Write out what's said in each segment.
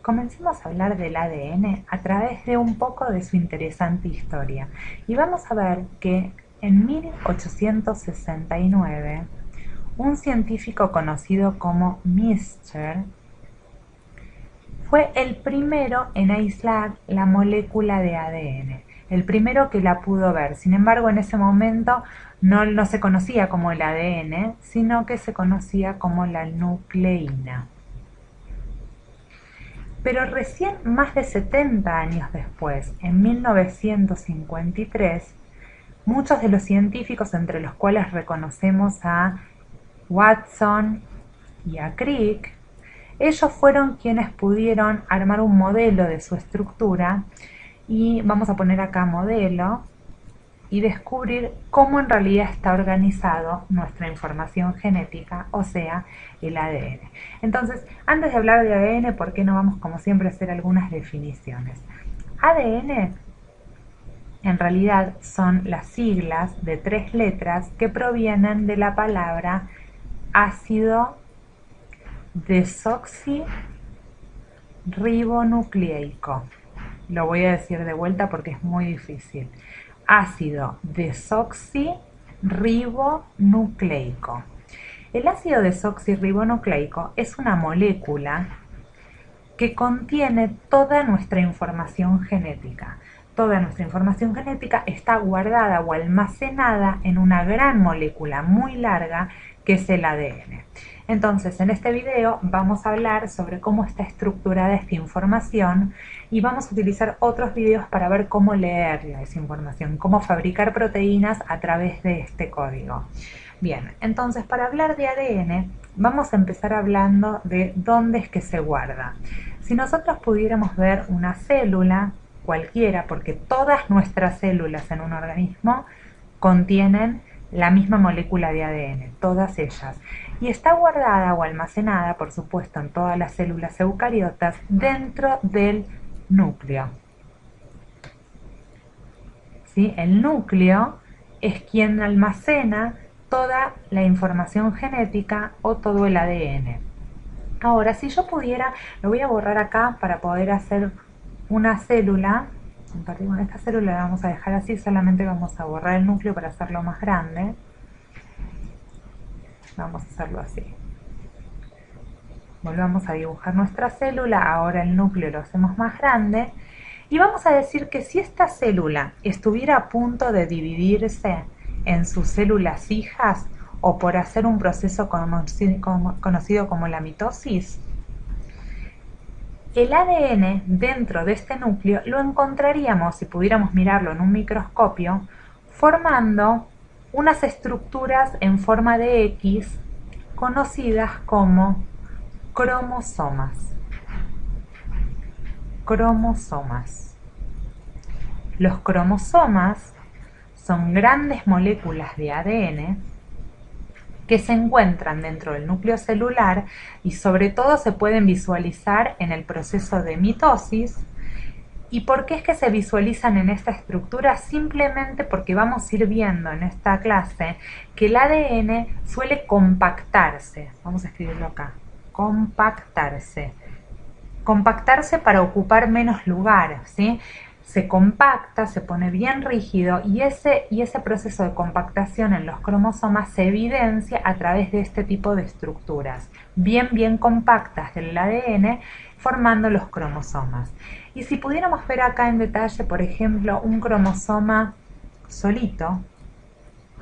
Comencemos a hablar del ADN a través de un poco de su interesante historia. Y vamos a ver que en 1869, un científico conocido como Mister fue el primero en aislar la molécula de ADN, el primero que la pudo ver. Sin embargo, en ese momento no se conocía como el ADN, sino que se conocía como la nucleína. Pero recién más de 70 años después, en 1953, muchos de los científicos, entre los cuales reconocemos a Watson y a Crick, ellos fueron quienes pudieron armar un modelo de su estructura, y vamos a poner acá modelo, y descubrir cómo en realidad está organizado nuestra información genética, o sea, el ADN. Entonces, antes de hablar de ADN, ¿por qué no vamos, como siempre, a hacer algunas definiciones? ADN en realidad son las siglas de 3 letras que provienen de la palabra ácido desoxirribonucleico. Lo voy a decir de vuelta porque es muy difícil. Ácido desoxirribonucleico. El ácido desoxirribonucleico es una molécula que contiene toda nuestra información genética. Toda nuestra información genética está guardada o almacenada en una gran molécula muy larga que es el ADN. Entonces, en este video vamos a hablar sobre cómo está estructurada esta información y vamos a utilizar otros videos para ver cómo leer esa información, cómo fabricar proteínas a través de este código. Bien, entonces para hablar de ADN vamos a empezar hablando de dónde es que se guarda. Si nosotros pudiéramos ver una célula cualquiera, porque todas nuestras células en un organismo contienen la misma molécula de ADN, todas ellas, y está guardada o almacenada, por supuesto, en todas las células eucariotas dentro del núcleo. ¿Sí? El núcleo es quien almacena toda la información genética o todo el ADN. Ahora, si yo pudiera, lo voy a borrar acá para poder hacer una célula. Compartimos esta célula, la vamos a dejar así, solamente vamos a borrar el núcleo para hacerlo más grande. Vamos a hacerlo así. Volvamos a dibujar nuestra célula, ahora el núcleo lo hacemos más grande. Y vamos a decir que si esta célula estuviera a punto de dividirse en sus células hijas o por hacer un proceso conocido como la mitosis, el ADN dentro de este núcleo lo encontraríamos, si pudiéramos mirarlo en un microscopio, formando unas estructuras en forma de X conocidas como cromosomas. Cromosomas. Los cromosomas son grandes moléculas de ADN que se encuentran dentro del núcleo celular y sobre todo se pueden visualizar en el proceso de mitosis. ¿Y por qué es que se visualizan en esta estructura? Simplemente porque vamos a ir viendo en esta clase que el ADN suele compactarse. Vamos a escribirlo acá. Compactarse. Compactarse para ocupar menos lugar, ¿sí? Se compacta, se pone bien rígido y ese proceso de compactación en los cromosomas se evidencia a través de este tipo de estructuras bien compactas del ADN formando los cromosomas. Y si pudiéramos ver acá en detalle, por ejemplo, un cromosoma solito,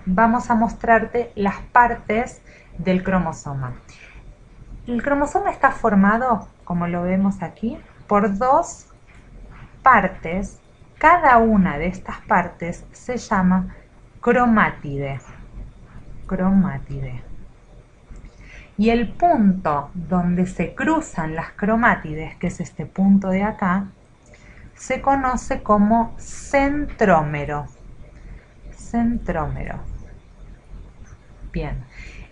vamos a mostrarte las partes del cromosoma. El cromosoma está formado, como lo vemos aquí, por 2 partes. Cada una de estas partes se llama cromátide. Cromátide. Y el punto donde se cruzan las cromátides, que es este punto de acá, se conoce como centrómero. Centrómero. Bien,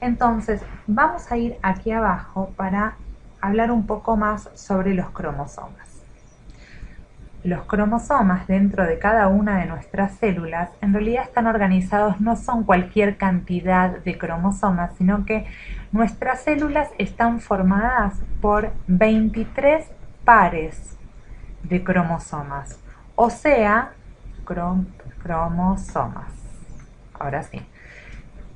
entonces vamos a ir aquí abajo para hablar un poco más sobre los cromosomas. Los cromosomas dentro de cada una de nuestras células en realidad están organizados, no son cualquier cantidad de cromosomas, sino que nuestras células están formadas por 23 pares de cromosomas, o sea, cromosomas. Ahora sí.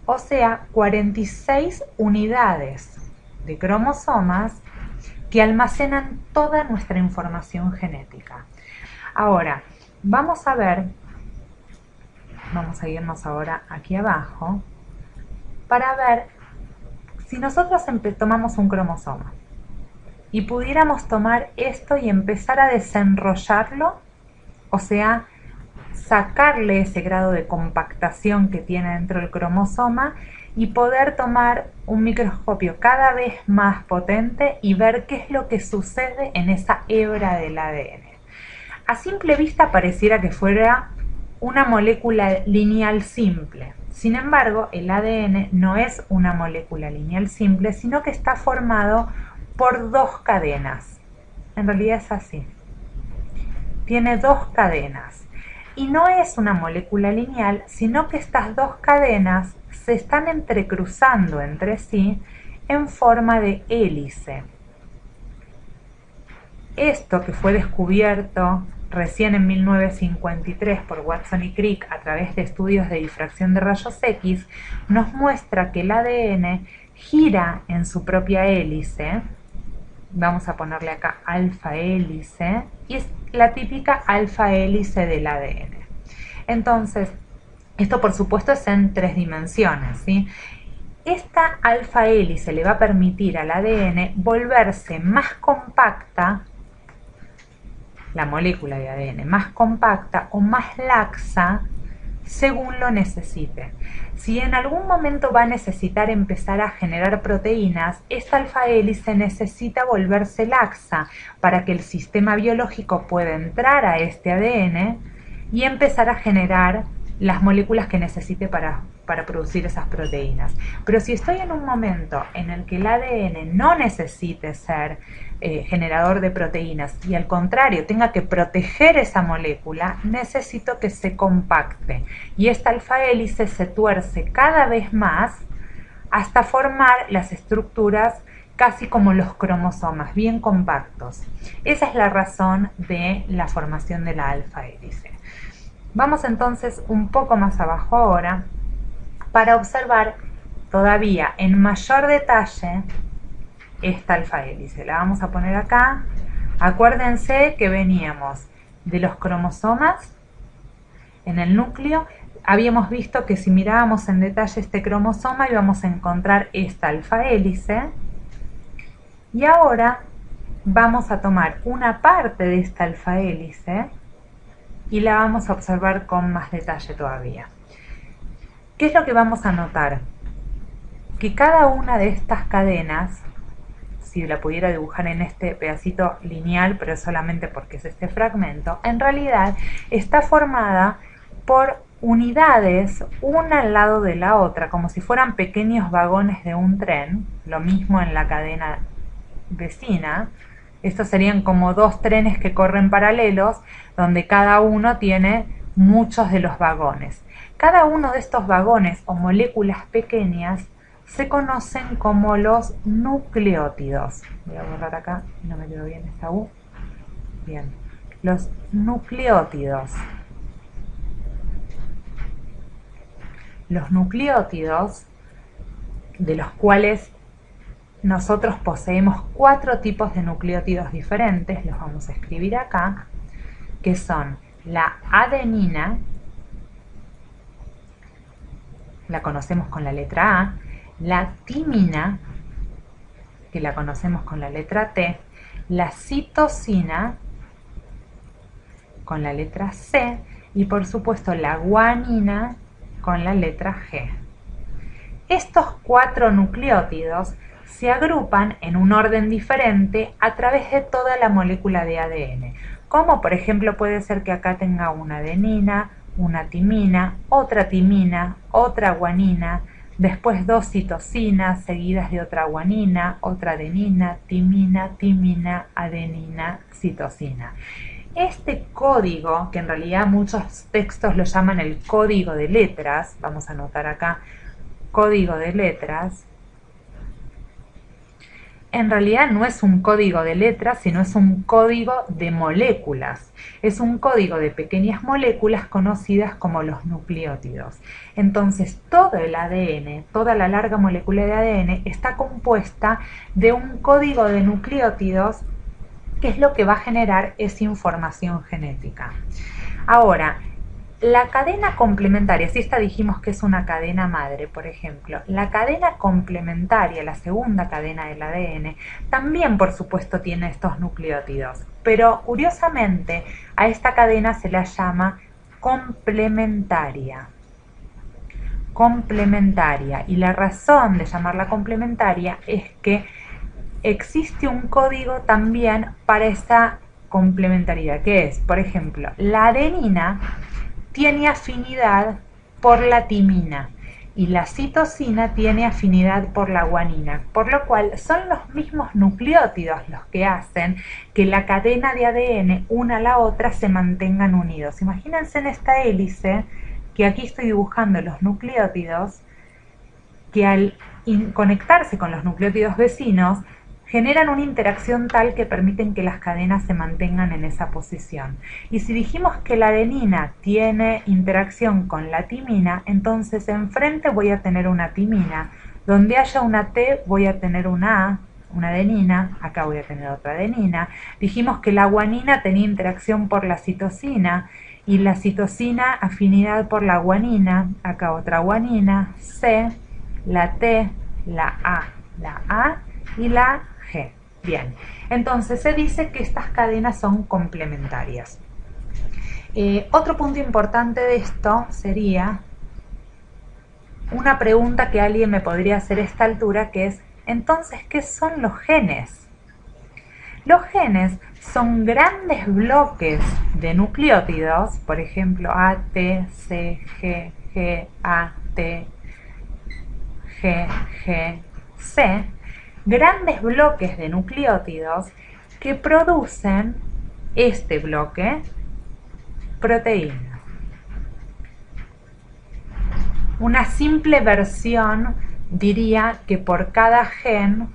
O sea, 46 unidades de cromosomas que almacenan toda nuestra información genética. Ahora, vamos a irnos ahora aquí abajo para ver si nosotros tomamos un cromosoma y pudiéramos tomar esto y empezar a desenrollarlo, o sea, sacarle ese grado de compactación que tiene dentro del cromosoma y poder tomar un microscopio cada vez más potente y ver qué es lo que sucede en esa hebra del ADN. A simple vista pareciera que fuera una molécula lineal simple. Sin embargo, el ADN no es una molécula lineal simple, sino que está formado por dos cadenas. En realidad es así. Tiene dos cadenas. Y no es una molécula lineal, sino que estas dos cadenas se están entrecruzando entre sí en forma de hélice. Esto que fue descubierto recién en 1953 por Watson y Crick a través de estudios de difracción de rayos X, nos muestra que el ADN gira en su propia hélice. Vamos a ponerle acá alfa hélice, y es la típica alfa hélice del ADN. Entonces, esto por supuesto es en 3 dimensiones, ¿sí? Esta alfa hélice le va a permitir al ADN volverse más compacta, la molécula de ADN más compacta o más laxa según lo necesite. Si en algún momento va a necesitar empezar a generar proteínas, esta alfa hélice necesita volverse laxa para que el sistema biológico pueda entrar a este ADN y empezar a generar las moléculas que necesite para producir esas proteínas. Pero si estoy en un momento en el que el ADN no necesite ser generador de proteínas y al contrario tenga que proteger esa molécula, necesito que se compacte y esta alfa hélice se tuerce cada vez más hasta formar las estructuras casi como los cromosomas, bien compactos. Esa es la razón de la formación de la alfa hélice. Vamos entonces un poco más abajo ahora para observar todavía en mayor detalle esta alfa hélice. La vamos a poner acá. Acuérdense que veníamos de los cromosomas en el núcleo. Habíamos visto que si mirábamos en detalle este cromosoma íbamos a encontrar esta alfa hélice. Y ahora vamos a tomar una parte de esta alfa hélice y la vamos a observar con más detalle todavía. ¿Qué es lo que vamos a notar? Que cada una de estas cadenas, si la pudiera dibujar en este pedacito lineal, pero solamente porque es este fragmento, en realidad está formada por unidades una al lado de la otra, como si fueran pequeños vagones de un tren, lo mismo en la cadena vecina. Estos serían como dos trenes que corren paralelos, donde cada uno tiene muchos de los vagones. Cada uno de estos vagones o moléculas pequeñas se conocen como los nucleótidos. Voy a borrar acá, no me quedó bien esta U. Bien, los nucleótidos. Los nucleótidos, de los cuales nosotros poseemos 4 tipos de nucleótidos diferentes, los vamos a escribir acá, que son la adenina, la conocemos con la letra A, la timina, que la conocemos con la letra T, la citosina, con la letra C, y por supuesto la guanina, con la letra G. Estos 4 nucleótidos se agrupan en un orden diferente a través de toda la molécula de ADN, como por ejemplo puede ser que acá tenga una adenina, una timina, otra guanina, después 2 citosinas seguidas de otra guanina, otra adenina, timina, adenina, citosina. Este código, que en realidad muchos textos lo llaman el código de letras, vamos a anotar acá, código de letras, en realidad no es un código de letras, sino es un código de moléculas. Es un código de pequeñas moléculas conocidas como los nucleótidos. Entonces, todo el ADN, toda la larga molécula de ADN está compuesta de un código de nucleótidos que es lo que va a generar esa información genética. Ahora, la cadena complementaria, si esta dijimos que es una cadena madre, por ejemplo, la cadena complementaria, la segunda cadena del ADN, también por supuesto tiene estos nucleótidos, pero curiosamente a esta cadena se la llama complementaria. Complementaria, y la razón de llamarla complementaria es que existe un código también para esta complementariedad, que es, por ejemplo, la adenina tiene afinidad por la timina y la citosina tiene afinidad por la guanina, por lo cual son los mismos nucleótidos los que hacen que la cadena de ADN una a la otra se mantengan unidos. Imagínense en esta hélice que aquí estoy dibujando los nucleótidos que al conectarse con los nucleótidos vecinos generan una interacción tal que permiten que las cadenas se mantengan en esa posición. Y si dijimos que la adenina tiene interacción con la timina, entonces enfrente voy a tener una timina. Donde haya una T voy a tener una A, una adenina, acá voy a tener otra adenina. Dijimos que la guanina tenía interacción por la citosina y la citosina afinidad por la guanina, acá otra guanina, C, la T, la A y la G. Bien, entonces se dice que estas cadenas son complementarias. Otro punto importante de esto sería una pregunta que alguien me podría hacer a esta altura, que es, entonces, ¿qué son los genes? Los genes son grandes bloques de nucleótidos, por ejemplo, A, T, C, G, A, T, G, C, grandes bloques de nucleótidos que producen este bloque, proteína. Una simple versión diría que por cada gen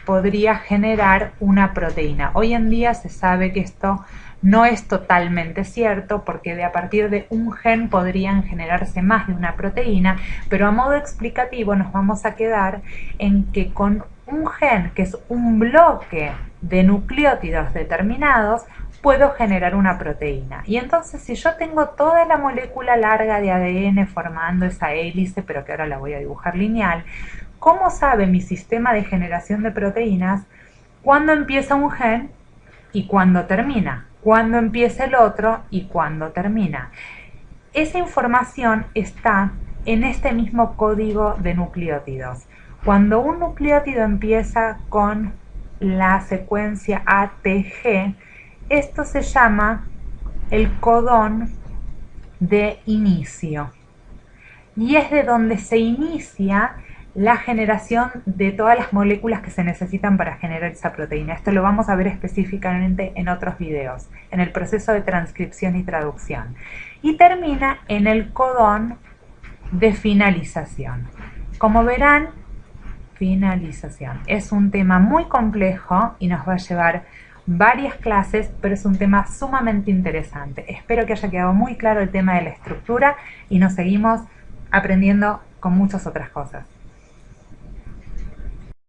podría generar una proteína. Hoy en día se sabe que esto no es totalmente cierto, porque a partir de un gen podrían generarse más de una proteína, pero a modo explicativo nos vamos a quedar en que con un gen, que es un bloque de nucleótidos determinados, puedo generar una proteína. Y entonces, si yo tengo toda la molécula larga de ADN formando esa hélice, pero que ahora la voy a dibujar lineal, ¿cómo sabe mi sistema de generación de proteínas cuándo empieza un gen y cuándo termina? Cuándo empieza el otro y cuándo termina. Esa información está en este mismo código de nucleótidos. Cuando un nucleótido empieza con la secuencia ATG, esto se llama el codón de inicio. Y es de donde se inicia la generación de todas las moléculas que se necesitan para generar esa proteína. Esto lo vamos a ver específicamente en otros videos, en el proceso de transcripción y traducción. Y termina en el codón de finalización. Como verán, finalización es un tema muy complejo y nos va a llevar varias clases, pero es un tema sumamente interesante. Espero que haya quedado muy claro el tema de la estructura y nos seguimos aprendiendo con muchas otras cosas.